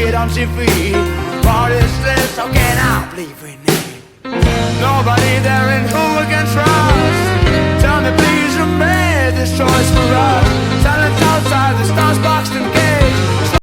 kid on TV. What is this? How can I believe in it? Nobody there in whom we can trust. Tell me please, who made this choice for us?